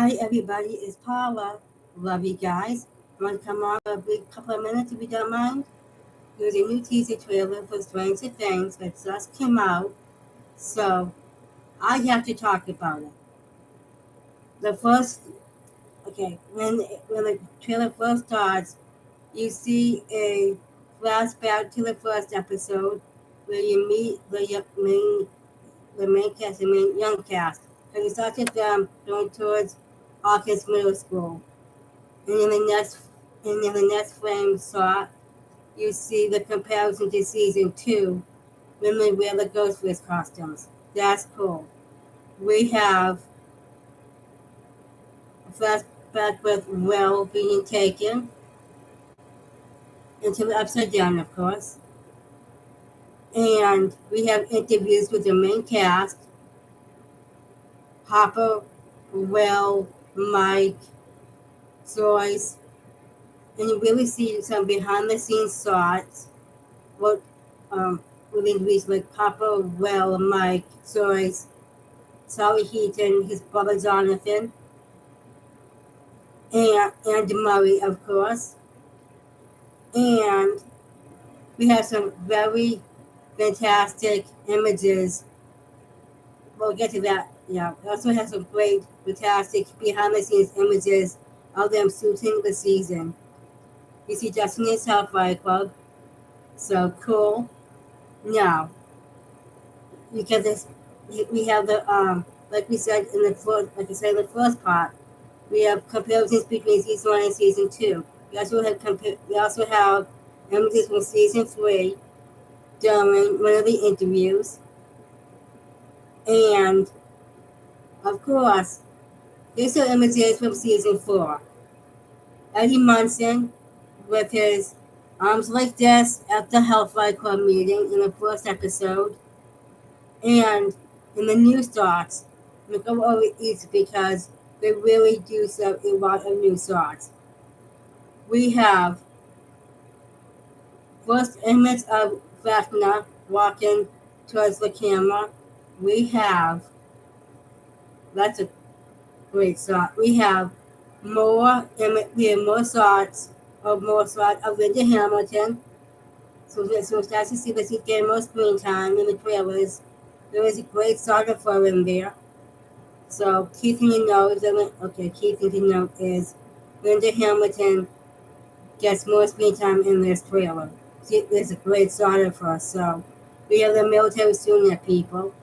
Hi, everybody. It's Paula. Love you guys. Want to come on for a brief couple of minutes if you don't mind? There's a new teaser trailer for Stranger Things that just came out, so I have to talk about it. The first, okay, when the trailer first starts, you see a flashback to the first episode where you meet the main cast, the main young cast, and it starts with them going towards Hawkins Middle School. And in the next frame shot, you see the comparison to season two when they wear the Ghostface costumes. That's cool. We have a flashback with Will being taken into the Upside Down, of course. And we have interviews with the main cast, Hopper, Will, Mike, Joyce, and you really see some behind the scenes shots. What with interviews with Hopper, Will, Mike, Joyce, Sally Heaton, his brother Jonathan, and Murray, of course. And we have some very fantastic images. We'll get to that. Yeah, we also have some great, fantastic behind the scenes images of them shooting the season. You see Destiny's Hellfire Club. So cool. Now, because we have the like we said in the first, like I said in the first part, we have comparisons between season one and season two. We also have images from season three during one of the interviews, and of course, there's some images from season four. Eddie Munson with his arms like this at the Hellfire Club meeting in the first episode, and in the new starts, we go over each because they really do some a lot of new starts. We have first image of Vecna walking towards the camera. We have that's a great shot. We have more shots of Linda Hamilton. So it's nice to see that she's getting more screen time in the trailers. There is a great starter for her in there. So key thing to know is Linda Hamilton gets more screen time in this trailer. There's a great starter for us. So we have the military shooting at people.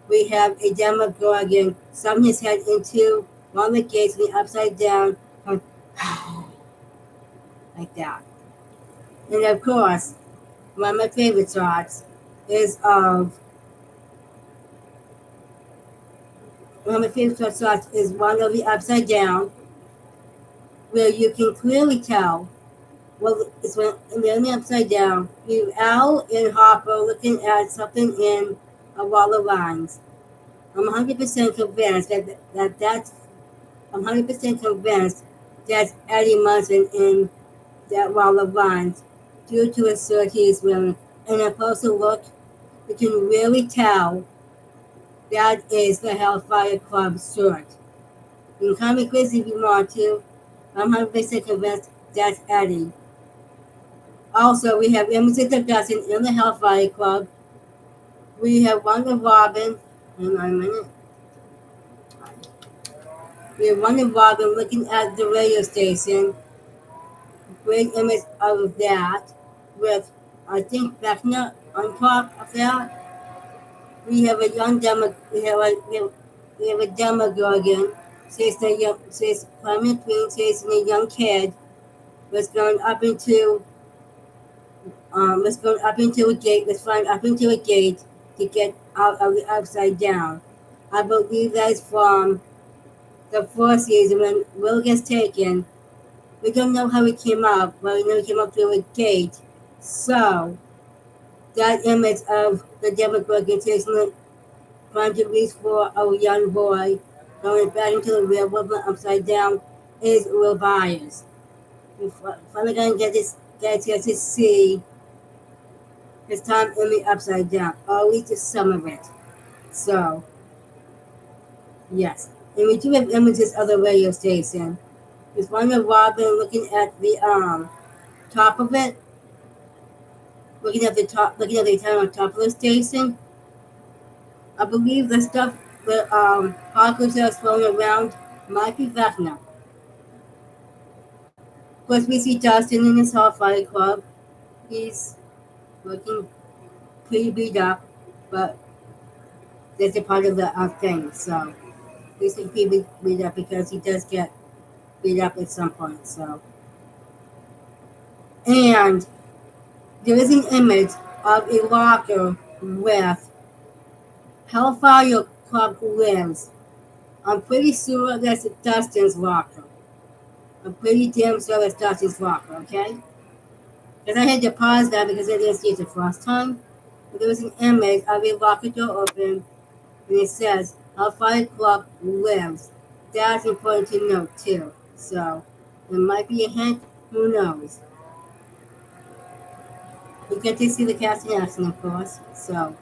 We have a Demogorgon summing his head into one of the gates and the upside down, going like that. And of course, one of my favorite shots is of one of my favorite shots is one of the upside down, where you can clearly tell. Well, it's when they're on the upside down. You have Al and Hopper looking at something in a wall of lines. I'm 100% convinced that's. I'm 100% convinced that's Eddie Munson in that wall of lines due to his shirt he's wearing. And a closer look, you can really tell that is the Hellfire Club shirt. You can call me crazy if you want to. I'm 100% convinced that's Eddie. Also, we have images of Dustin in the Hellfire Club. We have Wonder Robin. Hang on a minute. We have Wonder Robin looking at the radio station. Great image of that with, I think, Vecna on top of that. We have a young demo. We have a Demogorgon. Says Clement Queen chasing a young kid was going up into a gate. Was flying up into a gate to get out of the upside down. I believe that's from the fourth season when Will gets taken. We don't know how he came up, but we know he came up through a gate. So that image of the Demogorgon chasing trying to reach for a young boy going back into the real world upside down is Will Byers. We're finally gonna get to see his time in the upside down, or at least some of it. So yes. And we do have images of the radio station. There's one of Robin looking at the top of it, looking at the town on top of the station. I believe the stuff that Parker's are floating around might be Vecna. Of course, we see Dustin in his Hall Fight Club. He's looking pretty beat up, but that's a part of the thing. So he's pretty beat up because he does get beat up at some point. So, and there is an image of a locker with Hellfire Club lives. I'm pretty sure that's Dustin's locker. I'm pretty damn sure that's Dustin's locker, okay? Because I had to pause that because I didn't see it the first time. But there was an image of a locker door open and it says Hellfire Club lives. That's important to note too. So it might be a hint, who knows? You get to see the cast in action, of course. So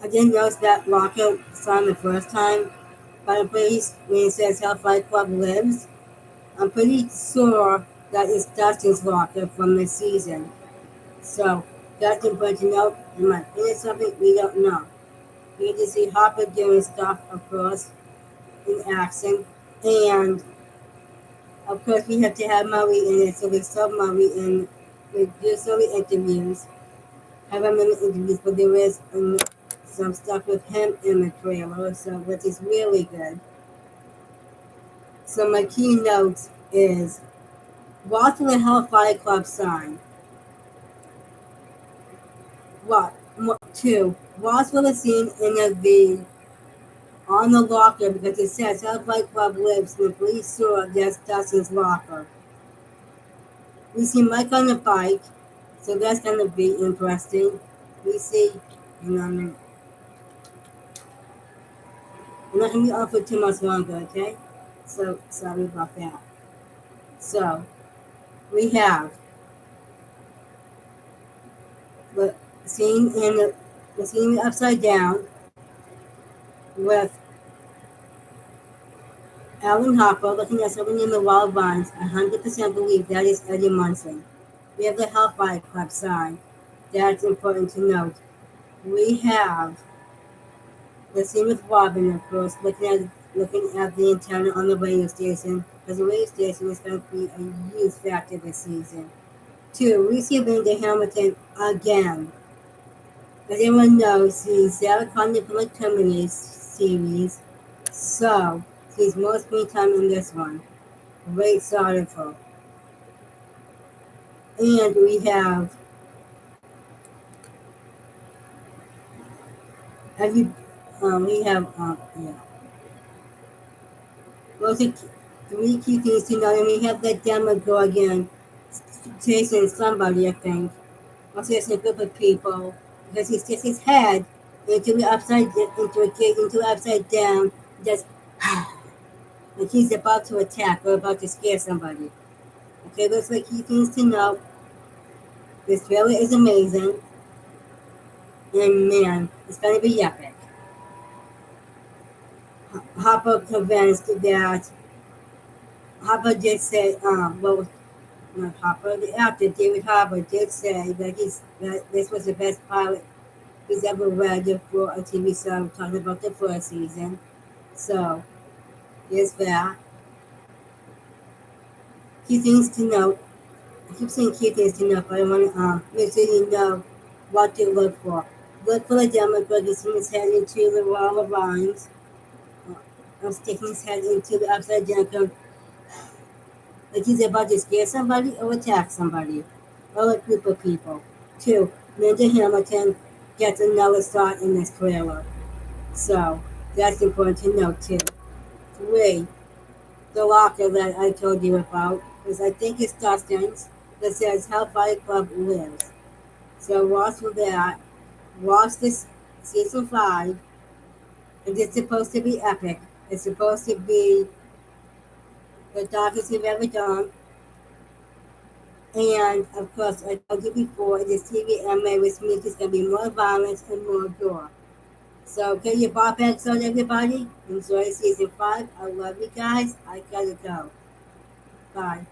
I didn't notice that locker sign the first time, but I'm pretty when it says Hellfire Club lives, I'm pretty sure that it's Dustin's locker from this season. So that's important to note. It might be something we don't know. We get to see Hopper doing stuff, of course, in action, and of course we have to have Murray in it, so we saw Murray in. We do so many interviews. Have him in the interviews, but there is some stuff with him in the trailer, so which is really good. So my key notes is watch the Hellfire Club sign. What? Two. Watch for the scene in the V on the locker because it says Hellfire Club lives and the police saw that's Dustin's locker. We see Mike on the bike, so that's gonna be interesting. We see, I'm not gonna be on for too much longer, okay? So sorry about that. So we have the scene in the scene upside down with Alan Harper looking at something in the wild vines. 100% believe that is Eddie Munson. We have the Hellfire Club sign. That's important to note. We have the scene with Robin, of course, looking at the antenna on the radio station, because the radio station is going to be a huge factor this season. Two, we see Linda Hamilton again. As everyone knows, she's Sarah Connor from the Terminator series, so she's more screen time in this one. Great article. And we have every yeah. Those are three key things to know. And we have that demo go again, chasing somebody, I think. Or chasing a group of people. Because he sticks his head into the upside down, just like he's about to attack or about to scare somebody. Okay, those are the key things to know. This trailer is amazing. And man, it's gonna be epic. Hopper convinced that Hopper did say, well, not Hopper, the actor David Harbour did say that this was the best pilot he's ever read for a TV show talking about the first season. So there's that. Key things to note. I keep saying key things to note, but I want to make sure you know what to look for. Look for the Democrat sticking his head into the wall of rhymes. Sticking his head into the upside down cone, like he's about to scare somebody or attack somebody, or a group of people. Two, Linda Hamilton gets another start in this trailer. So that's important to note too. Three, the locker that I told you about, because I think it's Dustin's, that says Hellfire Club lives. So watch for that. Watch this season 5, and it's supposed to be epic. It's supposed to be the darkest you've ever done. And of course, I told you before, this TV anime, which means it's going to be more violence and more gore. So get your bar packs on, everybody. Enjoy season 5. I love you guys. I gotta go. Bye.